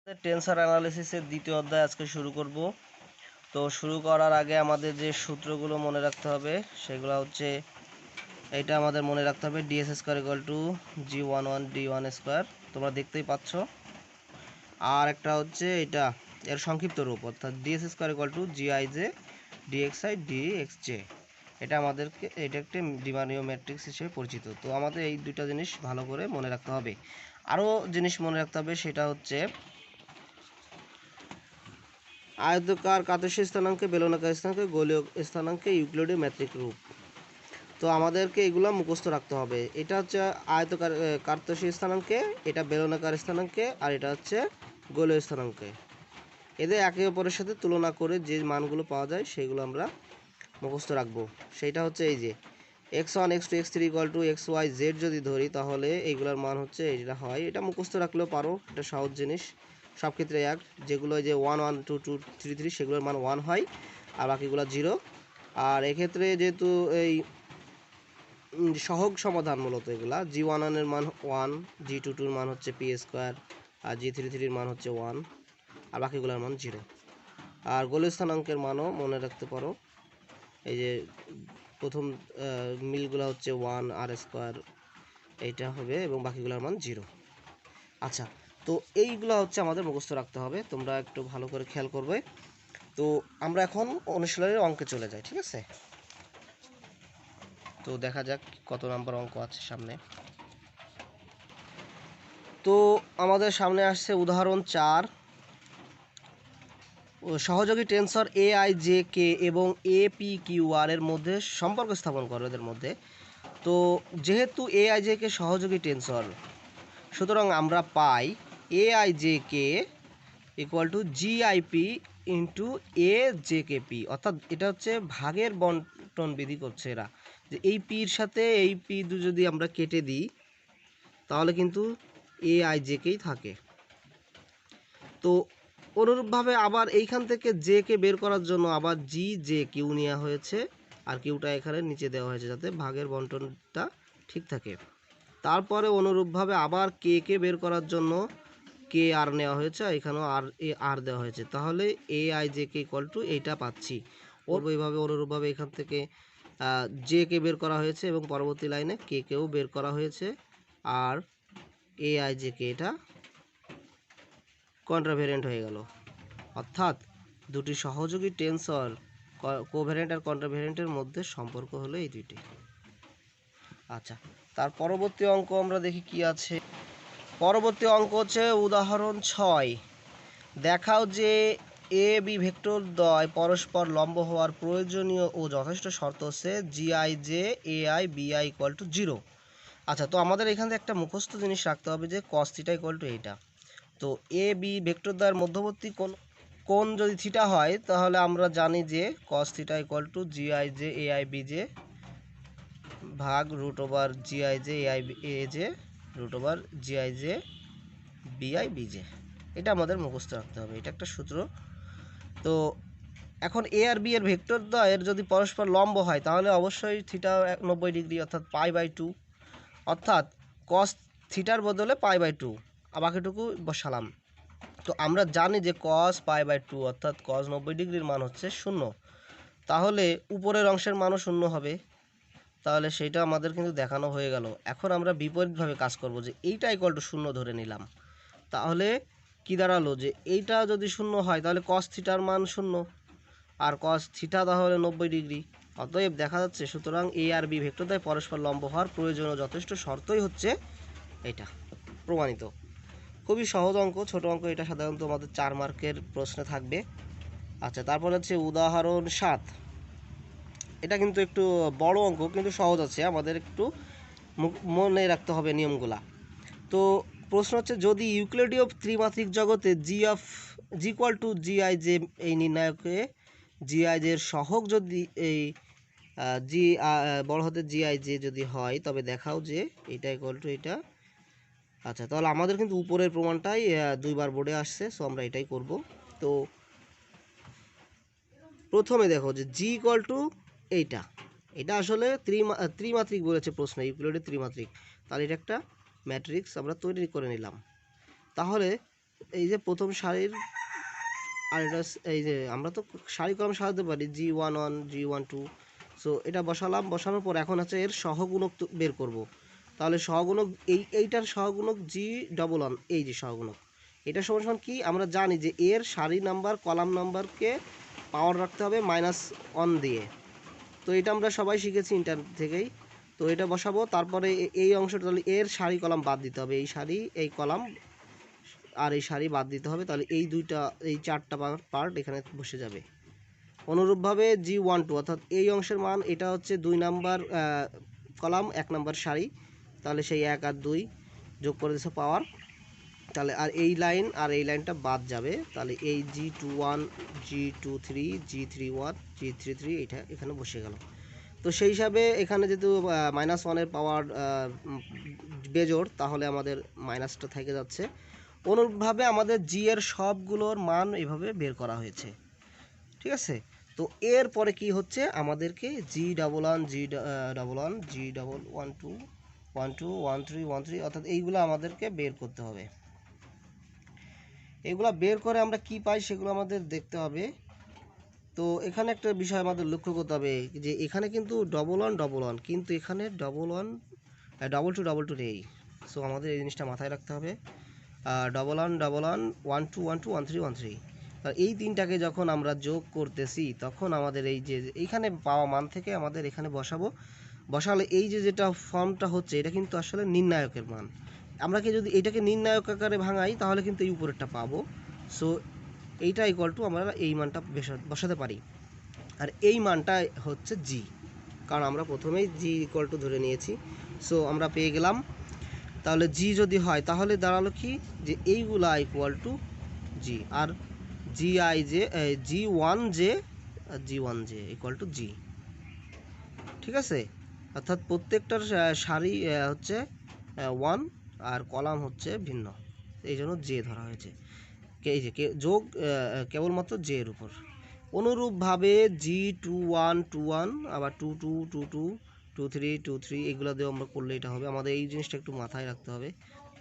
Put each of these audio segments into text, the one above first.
Tensor অ্যানালিসিসের দ্বিতীয় অধ্যায় আজকে শুরু করব। তো শুরু করার আগে আমাদের যে সূত্রগুলো মনে রাখতে হবে সেগুলো হচ্ছে এটা আমাদের মনে রাখতে হবে DS square equal two G11 D1 square, তোমরা দেখতেই পাচ্ছ। আর একটা হচ্ছে এটা এর সংক্ষিপ্ত রূপ, অর্থাৎ DS square equal to GIJ DXI DXJ। এটা আমাদেরকে এটা একটি দ্বিমানীয় ম্যাট্রিক্স হিসেবে পরিচিত। তো আমাদের এই দুটো জিনিস ভালো করে মনে রাখতে হবে। আরও জিনিস মনে রাখতে হবে, সেটা হচ্ছে আয়তাকার কার্তেশীয় স্থানাঙ্কে, বেলনাকার স্থানাঙ্কে, গোলীয় স্থানাঙ্কে ইউক্লিডীয় ম্যাট্রিক রূপ। তো আমাদেরকে এগুলো মুখস্থ রাখতে হবে। এটা হচ্ছে আয়তাকার কার্তেশীয় স্থানাঙ্কে, এটা বেলনাকার স্থানাঙ্কে, আর এটা হচ্ছে গোলীয় স্থানাঙ্কে। এদের একে অপরের সাথে তুলনা করে যে মানগুলো পাওয়া যায় সেগুলো আমরা মুখস্থ রাখবো। সেইটা হচ্ছে এই যে x1 x2 x3 equal to xy z যদি ধরি তাহলে এইগুলোর মান হচ্ছে এটা হয়। এটা মুখস্থ রাখলেও পারো, এটা সহজ জিনিস। সব ক্ষেত্রে এক, যেগুলো যে 1 1 2 2 3 3 সেগুলোর মান 1 হয়, আর বাকিগুলো 0। আর এক্ষেত্রে যেহেতু এই সহগ সমাধান, মূলত এগুলা G11 এর মান 1, G22 এর মান হচ্ছে p স্কোয়ার, আর G33 এর মান হচ্ছে 1, আর বাকিগুলোর মান 0। আর গোলীয় স্থানাঙ্কের মানও মনে রাখতে পারো, এই যে প্রথম মিলগুলো হচ্ছে 1 আর স্কোয়ার, এইটা হবে, এবং বাকিগুলোর মান 0। আচ্ছা, তো এইগুলো হচ্ছে আমাদের মুখস্থ রাখতে হবে, তোমরা একটু ভালো করে খেয়াল করবে। তো আমরা এখন অনুশীলনের অঙ্কে চলে যাই, ঠিক আছে? তো দেখা যাক কত নাম্বার অঙ্ক আছে সামনে। তো আমাদের সামনে আসছে উদাহরণ 4। সহযোগী টেন্সর AIJK এবং APQR এর মধ্যে সম্পর্ক স্থাপন করো এদের মধ্যে। তো যেহেতু AIJK সহযোগী টেন্সর, সুতরাং আমরা পাই AIJK equal to GIP into AJKP, অর্থাৎ এটা হচ্ছে ভাগের বন্টন বিধি করছে এরা, যে এই পির সাথে এই পি যদি আমরা কেটে দিই তাহলে কিন্তু AIJKই থাকে। তো অনুরূপভাবে আবার এইখান থেকে জে কে বের করার জন্য আবার GJQ নেওয়া হয়েছে, আর কিউটা এখানে নিচে দেওয়া হয়েছে যাতে ভাগের বন্টনটা ঠিক থাকে। তারপরে অনুরূপভাবে আবার কে বের করার জন্য KR নেওয়া হয়েছে, এখানেও আর দেওয়া হয়েছে। তাহলে AIJK ইকুয়াল টু এইটা পাচ্ছি। এইভাবে অনুরূপভাবে এখান থেকে কে বের করা হয়েছে এবং পরবর্তী লাইনে কেও বের করা হয়েছে, আর AIJK এটা কন্ট্রাভেরিয়েন্ট হয়ে গেল। অর্থাৎ দুটি সহযোগী টেন্সর কোভ্যারিয়েন্ট আর কন্ট্রাভেরিয়েন্টের মধ্যে সম্পর্ক হলো এই দুইটি। আচ্ছা, তার পরবর্তী অঙ্ক আমরা দেখি কি আছে। পরবর্তী অঙ্ক হচ্ছে উদাহরণ 6। দেখাও যে এ বি ভেক্টর দ্বয় পরস্পর লম্ব হওয়ার প্রয়োজনীয় ও যথেষ্ট শর্ত হচ্ছে GIJ AI BI equal to 0। আচ্ছা, তো আমাদের এখান থেকে একটা মুখস্থ জিনিস রাখতে হবে যে cos থিটা ইকুয়াল টু এইটা। তো এ বি ভেক্টর দ্বয়ের মধ্যবর্তী কোণ যদি থিটা হয় তাহলে আমরা জানি যে cos theta equal to GIJ AI BJ ভাগ root over GIJ AI AJ root over GIJ BI BJ। এটা আমাদের মুখস্থ রাখতে হবে, এটা একটা সূত্র। তো এখন এ আর বি এর ভেক্টর দ্বয়ের যদি পরস্পর লম্ব হয় তাহলে অবশ্যই থিটা 90 ডিগ্রি, অর্থাৎ π/2, অর্থাৎ cos থিটার বদলে π/2, আর বাকিটুকু বসালাম। তো আমরা জানি যে cos π/2 অর্থাৎ cos 90 ডিগ্রির মান হচ্ছে 0। তাহলে উপরের অংশের মানও 0 হবে। তাহলে সেটা আমাদের কিন্তু দেখানো হয়ে গেল। এখন আমরা বিপরীতভাবে কাজ করব, যে এইটা ইকুয়াল টু 0 ধরে নিলাম। তাহলে কি দাঁড়ালো, যে এইটা যদি 0 হয় তাহলে cos থিটার মান 0, আর cos থিটা তাহলে 90 ডিগ্রি। অতএব দেখা যাচ্ছে, সুতরাং এ আর বি ভেক্টর দ্বয় পরস্পর লম্ব হওয়ার প্রয়োজনীয় যথেষ্ট শর্তই হচ্ছে এটা, প্রমাণিত। খুবই সহজ অঙ্ক, ছোট অঙ্ক, এটা সাধারণত আমাদের 4 মার্কের প্রশ্নে থাকবে। আচ্ছা, তারপর হচ্ছে উদাহরণ 7। এটা কিন্তু একটু বড় অঙ্ক, কিন্তু সহজ আছে, আমাদের একটু মনে রাখতে হবে নিয়মগুলা। তো প্রশ্ন হচ্ছে, যদি ইউক্লিডীয় ত্রিমাত্রিক জগতে জি ইকুয়াল টু GIJ এই নির্ণায়কে GIJ এর সহগ যদি এই জি বড় হাতের GIJ যদি হয় তবে দেখাও যে এটা ইকুয়াল টু এটা। আচ্ছা, তাহলে আমাদের কিন্তু উপরের প্রমাণটাই দুইবার বোর্ডে আসছে, সো আমরা এটাই করব। তো প্রথমে দেখো যে জি ইকুয়াল টু এইটা, এটা আসলে ত্রিমাত্রিক বলেছে প্রশ্ন, ইউক্লিডের ত্রিমাত্রিক। তাহলে এটা একটা ম্যাট্রিক্স আমরা তৈরি করে নিলাম। তাহলে এই যে প্রথম সারির, আর এটা এই যে আমরা তো সারি কলম সাজাতে পারি G11 G12। সো এটা বসালাম, বসানোর পর এখন হচ্ছে এর সহগুণক বের করব। তাহলে সহগুণক এইটার সহগুণক G11, এই যে সহগুণক, এটা সমান সমান কি আমরা জানি যে এর সারি নাম্বার কলাম নাম্বারকে পাওয়ার রাখতে হবে -1 দিয়ে। তো এটা আমরা সবাই শিখেছি ইন্টার থেকেই। তো এটা বসাবো, তারপরে এই অংশটা তাহলে এর সারি কলাম বাদ দিতে হবে, এই সারি এই কলাম আর এই সারি বাদ দিতে হবে, তাহলে এই দুইটা এই চারটা পার্ট এখানে বসে যাবে। অনুরূপভাবে G12 অর্থাৎ এই অংশের মান, এটা হচ্ছে 2 নাম্বার কলাম 1 নাম্বার সারি, তাহলে সেই 1 আর 2 যোগ করে দিচ্ছে পাওয়ার, তাহলে আর এই লাইন আর এই লাইনটা বাদ যাবে, তাহলে এই G21 G23 G31 G33 এটা এখানে বসে গেল। তো সেই হিসাবে এখানে যেহেতু -1 পাওয়ার বেজোড়, তাহলে আমাদের মাইনাসটা থেকে যাচ্ছে। অনুরূপভাবে আমাদের জি এর সবগুলোর মান এভাবে বের করা হয়েছে, ঠিক আছে। তো এরপরে কি হচ্ছে, আমাদেরকে G11 G11 G12 12 13 অর্থাৎ এইগুলো আমাদেরকে বের করতে হবে। এগুলা বের করে আমরা কি পাই সেগুলো আমাদের দেখতে হবে। তো এখানে একটা বিষয় আমাদের লক্ষ্য করতে হবে যে এখানে কিন্তু 11 কিন্তু এখানে 22 নেই। সো আমাদের এই জিনিসটা মাথায় রাখতে হবে। 11 12 13 আর এই তিনটাকে যখন আমরা যোগ করতেছি তখন আমাদের এই যে এইখানে পাওয়া মান থেকে আমাদের এখানে বসালে এই যে যেটা ফর্মটা হচ্ছে এটা কিন্তু আসলে নির্ণায়কের মান। আমরা কি যদি এটাকে নির্ণায়ক আকারে ভাঙাই তাহলে কিন্তু এই উপরেরটা পাবো। সো এইটা ইকুয়াল টু আমরা এই মানটা বসাতে পারি, আর এই মানটা হচ্ছে জি, কারণ আমরা প্রথমেই জি ইকুয়াল টু ধরে নিয়েছি। সো আমরা পেয়ে গেলাম। তাহলে জি যদি হয় তাহলে দাঁড়ালো কি যে এইগুলা ইকুয়াল টু জি, আর G1J ইকুয়াল টু জি, ঠিক আছে। অর্থাৎ প্রত্যেকটার সারি হচ্ছে 1 আর কলাম হচ্ছে ভিন্ন, এই জন্য জে ধরা হয়েছে। এই যে যোগ কেবলমাত্র জে এর উপর। অনুরূপভাবে G21 আবার 22 এগুলো দিয়ে আমরা করলে এটা হবে। আমাদের এই জিনিসটা একটু মাথায় রাখতে হবে,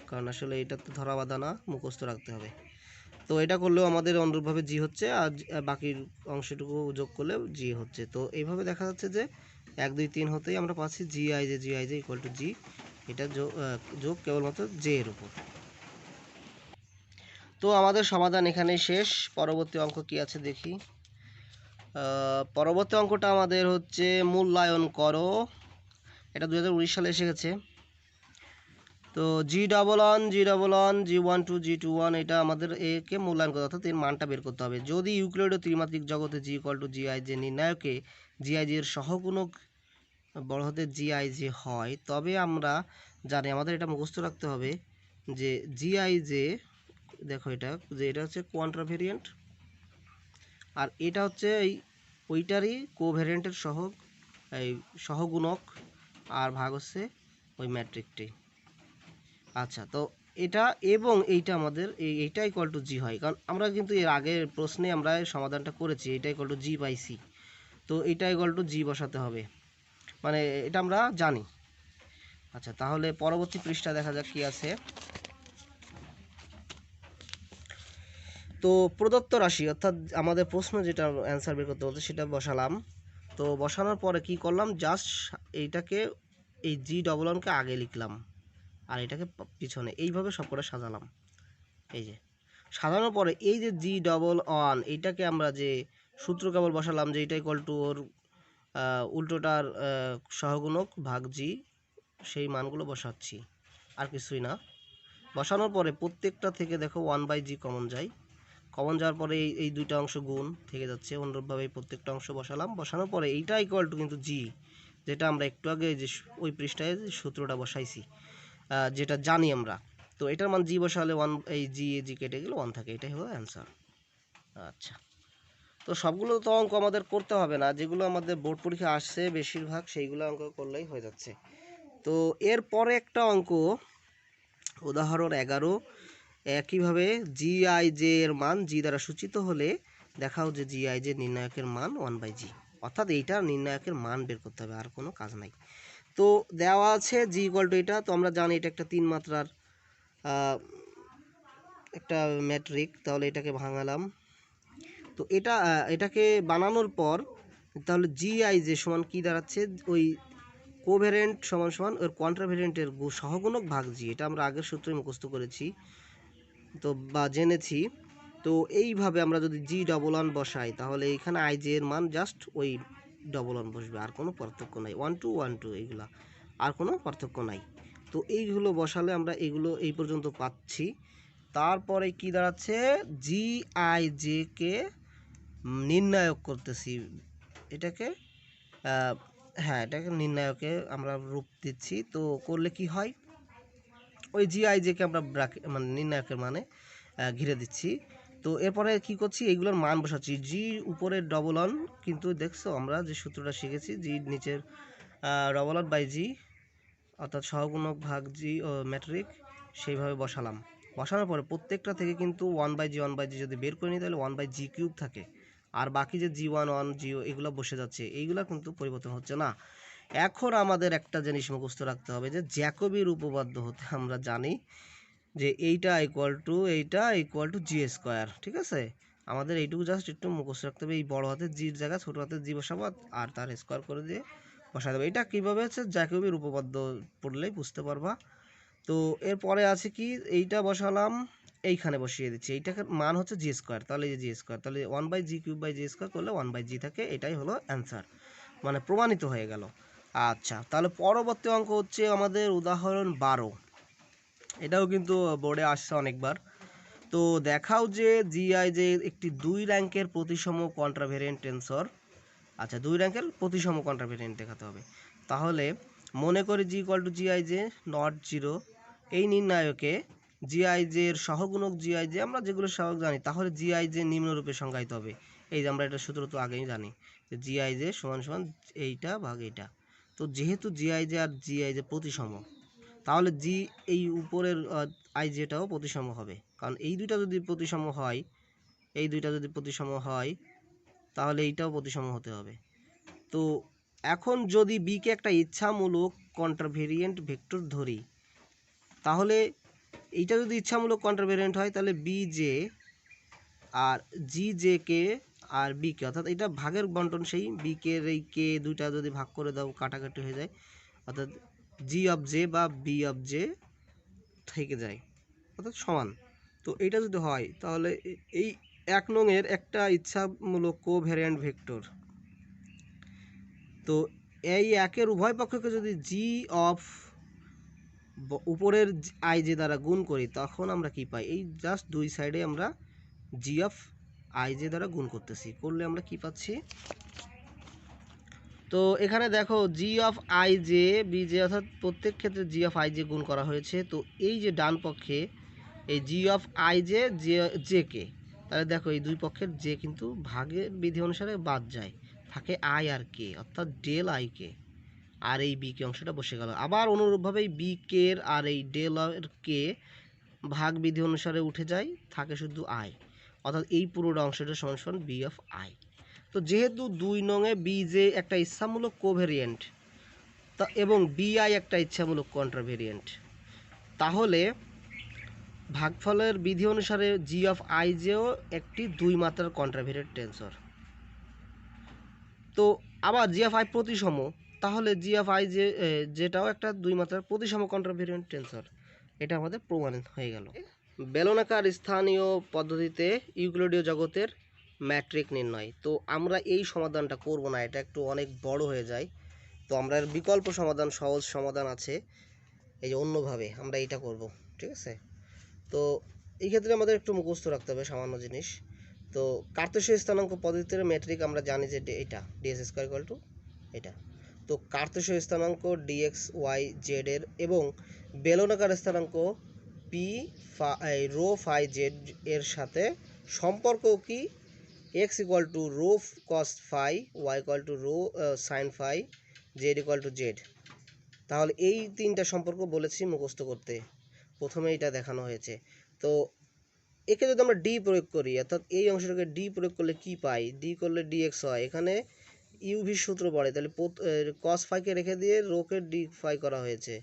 কারণ আসলে এটা তো ধরা বাঁধা না, মুখস্থ রাখতে হবে। তো এটা করলেও আমাদের অনুরূপভাবে জি হচ্ছে, আর বাকির অংশটুকু যোগ করলেও জি হচ্ছে। তো এইভাবে দেখা যাচ্ছে যে 1 2 3 হতেই আমরা পাচ্ছি GIJ ইকুয়াল টু জি, এটা যোগ কেবলমাত্র জে এর উপর। তো আমাদের সমাধান এখানেই শেষ। পরবর্তী অঙ্ক কি আছে দেখি। পরবর্তী অঙ্কটা আমাদের হচ্ছে মূল্যায়ন করো, এটা 2019 সালে এসে গেছে। তো G11 G12 G21 এটা আমাদের একে মূল্যায়ন করতে, অর্থাৎ এর মানটা বের করতে হবে। যদি ইউক্লিডীয় ত্রিমাত্রিক জগতে G equal to GIJ নির্ণায়কে GIJ এর সহগুণক বড় হতে GIJ হয়, তবে আমরা জানি, আমাদের এটা মুখস্থ রাখতে হবে যে GIJ, দেখো এটা যে এটা হচ্ছে কোয়ান্ট্রাভেরিয়েন্ট, আর এটা হচ্ছে এই ওইটারই কোভ্যারিয়েন্টের এই সহগুণক, আর ভাগ হচ্ছে ওই ম্যাট্রিকটি। আচ্ছা, তো এটা এবং এইটা আমাদের এইটা ইকুয়াল টু জি হয়, কারণ আমরা কিন্তু এর আগের প্রশ্নে আমরা সমাধানটা করেছি, এটা equal to g by c. তো এইটা ইকুয়াল টু জি বসাতে হবে, মানে এটা আমরা জানি। আচ্ছা, তাহলে পরবর্তী পৃষ্ঠা দেখা যাক কি আছে। তো প্রদত্ত রাশি, অর্থাৎ আমাদের প্রশ্ন যেটা অ্যান্সার বের করতে বলছে সেটা বসালাম। তো বসানোর পরে কি করলাম, জাস্ট এইটাকে এই G11কে আগে লিখলাম আর এটাকে পিছনে, এইভাবে সব করে সাজালাম। এই যে সাজানোর পরে এই যে G11 এইটাকে আমরা যে সূত্র কেবল বসালাম যে এটা ইকুয়াল টু ওর উল্টোটার সহগুণক ভাগ জি, সেই মানগুলো বসাচ্ছি, আর কিছুই না। বসানোর পরে প্রত্যেকটা থেকে দেখো 1/g কমন যায়, কমন যাওয়ার পরে এই দুইটা অংশ গুণ থেকে যাচ্ছে। অনুরূপভাবে এই প্রত্যেকটা অংশ বসালাম, বসানোর পরে এইটা ইকুয়াল টু কিন্তু জি, যেটা আমরা একটু আগে যে ওই পৃষ্ঠায় সূত্রটা বসাইছি, যেটা জানি আমরা। তো এটার মান জি বসালে 1, এই জি কেটে গেলে 1 থাকে, এটাই হলো অ্যান্সার। আচ্ছা, তো সবগুলো তো অঙ্ক আমাদের করতে হবে না, যেগুলো আমাদের বোর্ড পরীক্ষা আসছে বেশিরভাগ সেইগুলো অঙ্ক করলেই হয়ে যাচ্ছে। তো এরপরে একটা অঙ্ক, উদাহরণ 11, একইভাবে GIJ এর মান জি দ্বারা সূচিত হলে দেখাও যে GIJ নির্ণায়কের মান 1/g, অর্থাৎ এইটার নির্ণায়কের মান বের করতে হবে, আর কোনো কাজ নাই। তো দেওয়া আছে জি ইকুয়াল টু এটা, তো আমরা জানি এটা একটা 3 মাত্রার একটা ম্যাট্রিক, তাহলে এটাকে ভাঙালাম। তো এটাকে বানানোর পর তাহলে জিআই যে সমান কি দাঁড়াচ্ছে, ওই কোভ্যারেন্ট সমান সমান ওর কন্ট্রাভেরিয়েন্টের সহগুণক ভাগ জি, এটা আমরা আগের সূত্রে মুখস্থ করেছি তো বা জেনেছি। তো এইভাবে আমরা যদি জি ডবল ওয়ান বসাই তাহলে এখানে আই জে এর মান জাস্ট ওই ডবল ওয়ান বসবে, আর কোনো পার্থক্য নাই, 1 2 এইগুলা আর কোনো পার্থক্য নাই। তো এইগুলো বসালে আমরা এগুলো এই পর্যন্ত পাচ্ছি। তারপরে কি দাঁড়াচ্ছে, জি আই জে কে নির্ণায়ক করতেছি, এটাকে হ্যাঁ এটাকে নির্ণায়কে আমরা রূপ দিচ্ছি। তো করলে কি হয়, ওই জি আই জেকে আমরা মানে নির্ণায়কের মানে ঘিরে দিচ্ছি। তো এরপরে কি করছি, এইগুলোর মান বসাচ্ছি। জি উপরের ডবল ওয়ান, কিন্তু দেখছো আমরা যে সূত্রটা শিখেছি, জি নিচের ডবল ওয়ান বাই জি, অর্থাৎ সহগুণক ভাগ জি ও ম্যাট্রিক, সেইভাবে বসালাম। বসানোর পরে প্রত্যেকটা থেকে কিন্তু 1/জি যদি বের করে নিই তাহলে 1/জি কিউব থাকে, আর বাকি যে জি1 জিও এগুলো বসে যাচ্ছে, এইগুলো কিন্তু পরিবর্তন হচ্ছে না। এখন আমাদের একটা জিনিস মুখস্থ রাখতে হবে যে জ্যাকোবির উপপাদ্য হতে আমরা জানি যে এইটা ইকুয়াল টু জি স্কোয়ার, ঠিক আছে। আমাদের এইটুকু জাস্ট একটু মুখস্থ রাখতে হবে, এই বড় হাতের জির জায়গায় ছোটো হাতের জি বসাবো আর তার স্কোয়ার করে দিয়ে বসাই দেবো। এটা কীভাবে হচ্ছে জ্যাকোবির উপপাদ্য পড়লেই বুঝতে পারবা। তো এরপরে আছে কি, এইটা বসালাম, এইখানে বসিয়ে দিচ্ছি, এইটাকে মান হচ্ছে জি স্কোয়ার, তাহলে এই জি স্কোয়ার, তাহলে 1/জি কিউব/জি স্কোয়ার করলে 1/জি থাকে, এটাই হলো অ্যান্সার, মানে প্রমাণিত হয়ে গেল। আচ্ছা, তাহলে পরবর্তী অঙ্ক হচ্ছে আমাদের উদাহরণ 12। এটাও কিন্তু বোর্ডে আসছে অনেকবার। তো দেখাও যে জিআই যে একটি 2 র্যাঙ্কের প্রতিসম কন্ট্রাভেরিয়েন্ট টেন্সর। আচ্ছা, 2 র্যাঙ্কের প্রতিসম কন্ট্রাভেরিয়েন্ট দেখাতে হবে। তাহলে মনে করি G equal to GI J not zero, এই নির্ণায়কে জিআই জে এর সহগুণক জিআই জে আমরা যেগুলো সহগ জানি, তাহলে জিআই জে নিম্নরূপে সংজ্ঞায়িত হবে। এই যে আমরা এটা সূত্র তো আগেই জানি যে জিআই জে সমান সমান এইটা ভাগ এইটা। তো যেহেতু GI J R GI J প্রতিসম, তাহলে জি এই উপরের আই জেটাও প্রতিসম হবে, কারণ এই দুইটা যদি প্রতিসম হয়, তাহলে এইটাও প্রতিসম হতে হবে। তো এখন যদি বিকে একটা ইচ্ছামূলক কন্ট্রাভেরিয়েন্ট ভেক্টর ধরি, তাহলে এইটা যদি ইচ্ছামূলক কন্ট্রাভেরিয়েন্ট হয় তাহলে B J R G J K আর বি কে, অর্থাৎ এটা ভাগের বন্টন, সেই বি কে এই কে দুইটা যদি ভাগ করে দাও কাটাকাটি হয়ে যায়, অর্থাৎ জি অফ জে বা বি অফ জে থেকে যায়, অর্থাৎ সমান। তো এটা যদি হয় তাহলে এই 1 নংয়ের একটা ইচ্ছামূলক কোভ্যারিয়েন্ট ভেক্টর, তো এই একের উভয় পক্ষকে যদি জি অফ উপরের আই জে দ্বারা গুণ করি, তখন আমরা কি পাই, এই জাস্ট দুই সাইডে আমরা জি অফ আই জে দ্বারা গুণ করতেছি, করলে আমরা কি পাচ্ছি। তো এখানে দেখো G of I J B J, অর্থাৎ প্রত্যেক ক্ষেত্রে জি অফ আই জে গুণ করা হয়েছে। তো এই যে ডান পক্ষে এই G of I J J কে, তাহলে দেখো এই দুই পক্ষের জে কিন্তু ভাগের বিধি অনুসারে বাদ যায়, থাকে আই আর কে, অর্থাৎ ডেল আই কে, আর এই বি কে অংশটা বসে গেল। আবার অনুরূপভাবে এই বি কে আর এই ডেল এর কে ভাগ বিধি অনুসারে উঠে যায়, থাকে শুধু আই, অর্থাৎ এই পুরোটা অংশটা সমান সমান বি অফ আই। তো যেহেতু 2 নংয়ে বি জে একটা ইচ্ছামূলক কোভ্যারিয়েন্ট তা এবং বি আই একটা ইচ্ছামূলক কন্ট্রাভেরিয়েন্ট, তাহলে ভাগফলের বিধি অনুসারে জি অফ আই জেও একটি 2 মাত্রার কন্ট্রাভেরিয়েন্ট টেন্সর। তো আবার জি অফ আই প্রতিসম, তাহলে জি অফ আই জে যেটাও একটা 2 মাত্রার প্রতিসম কন্ট্রাভেরিয়েন্ট টেন্সর, এটা আমাদের প্রমাণিত হয়ে গেল। বেলনাকার স্থানীয় পদ্ধতিতে ইউক্লিডীয় জগতের ম্যাট্রিক নির্ণয়। তো আমরা এই সমাধানটা করব না, এটা একটু অনেক বড় হয়ে যায়। তো আমরা এর বিকল্প সমাধান, সহজ সমাধান আছে, এই যে অন্যভাবে আমরা এটা করব, ঠিক আছে। তো এই ক্ষেত্রে আমাদের একটু মুখস্থ রাখতে হবে সামান্য জিনিস। তো কার্তেশীয় স্থানাঙ্ক পদ্ধতির ম্যাট্রিক আমরা জানি যে এটা ডিএস স্কয়ার ইকুয়াল টু এটা। তো কার্তেশীয় স্থানাঙ্ক ডিএক্স ওয়াই জেড এর এবং বেলনাকার স্থানাঙ্ক পি রো ফাই জেড এর সাথে সম্পর্ক কি, x equal to rho cos phi, y equal to rho sine phi, z equal to z. তাহলে এই তিনটা সম্পর্ক বলেছি মুখস্থ করতে, প্রথমে এটা দেখানো হয়েছে। তো একে যদি আমরা ডি প্রয়োগ করি, অর্থাৎ এই অংশটাকে ডি প্রয়োগ করলে কি পাই, ডি করলে ডিএক্স হয়, এখানে ইউভি সূত্র পড়ে, তাহলে কস ফাইকে রেখে দিয়ে রোকে ডি ফাই করা হয়েছে,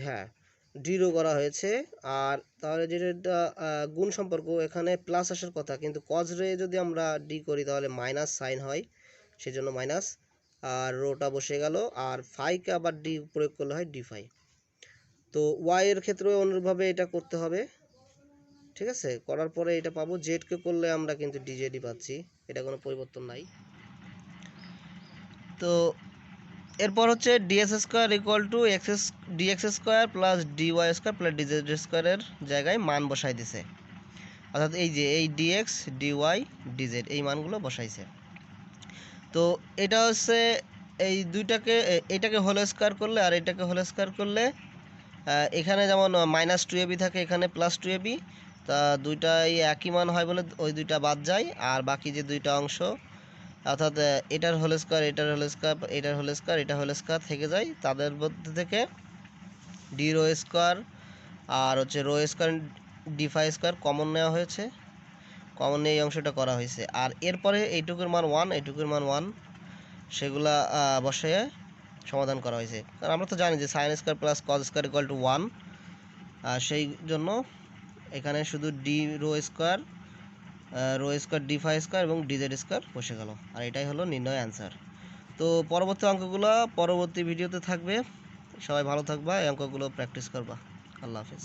হ্যাঁ। ডি রো করা হয়েছে। আর তাহলে যেটা গুণ সম্পর্ক, এখানে প্লাস আসার কথা, কিন্তু কজ রে যদি আমরা ডি করি তাহলে মাইনাস সাইন হয়, সেজন্য মাইনাস, আর রোটা বসে গেল। আর ফাইকে আবার ডি প্রয়োগ করলে হয় ডি ফাই। তো ওয়াই এর ক্ষেত্রেও অনুরূপভাবে এটা করতে হবে, ঠিক আছে। করার পরে এটা পাবো, জেডকে করলে আমরা কিন্তু ডিজেডই পাচ্ছি, এটা কোনো পরিবর্তন নাই। তো এরপর হচ্ছে ds square equal to dx square plus dy square plus dz স্কোয়ারের জায়গায় মান বসাই দিছে, অর্থাৎ এই যে এই ডিএক্স ডিওয়াই ডিজেড এই মানগুলো বসাইছে। তো এটা হচ্ছে এই দুইটাকে, এটাকে হোল স্কোয়ার করলে আর এটাকে হোল স্কোয়ার করলে এখানে যেমন মাইনাস টু এবি থাকে, এখানে প্লাস টু এবি, তা দুইটাই একই মান হয় বলে ওই দুইটা বাদ যায়, আর বাকি যে দুইটা অংশ অর্থাৎ এটার হোল স্কোয়ার এটার হোল স্কোয়ার এটার হোল স্কোয়ার এটা হোল স্কোয়ার থেকে যায়, তাদের মধ্যে থেকে ডি রো স্কোয়ার আর হচ্ছে rho square d phi square common নেওয়া হয়েছে, কমন নিয়ে এই অংশটা করা হয়েছে। আর এরপরে এইটুকুর মান 1, এইটুকুর মান 1, সেগুলা বসে সমাধান করা হয়েছে। কারণ আমরা তো জানি যে sine square plus cos square equal to 1, সেই জন্য এখানে শুধু d rho square d phi square এবং ডিজেড স্কোয়ার বসে গেল, আর এটাই হলো নির্ণয় অ্যান্সার। তো পরবর্তী অঙ্কগুলো পরবর্তী ভিডিওতে থাকবে। সবাই ভালো থাকবা, এই অঙ্কগুলো প্র্যাকটিস করবা। আল্লাহ হাফেজ।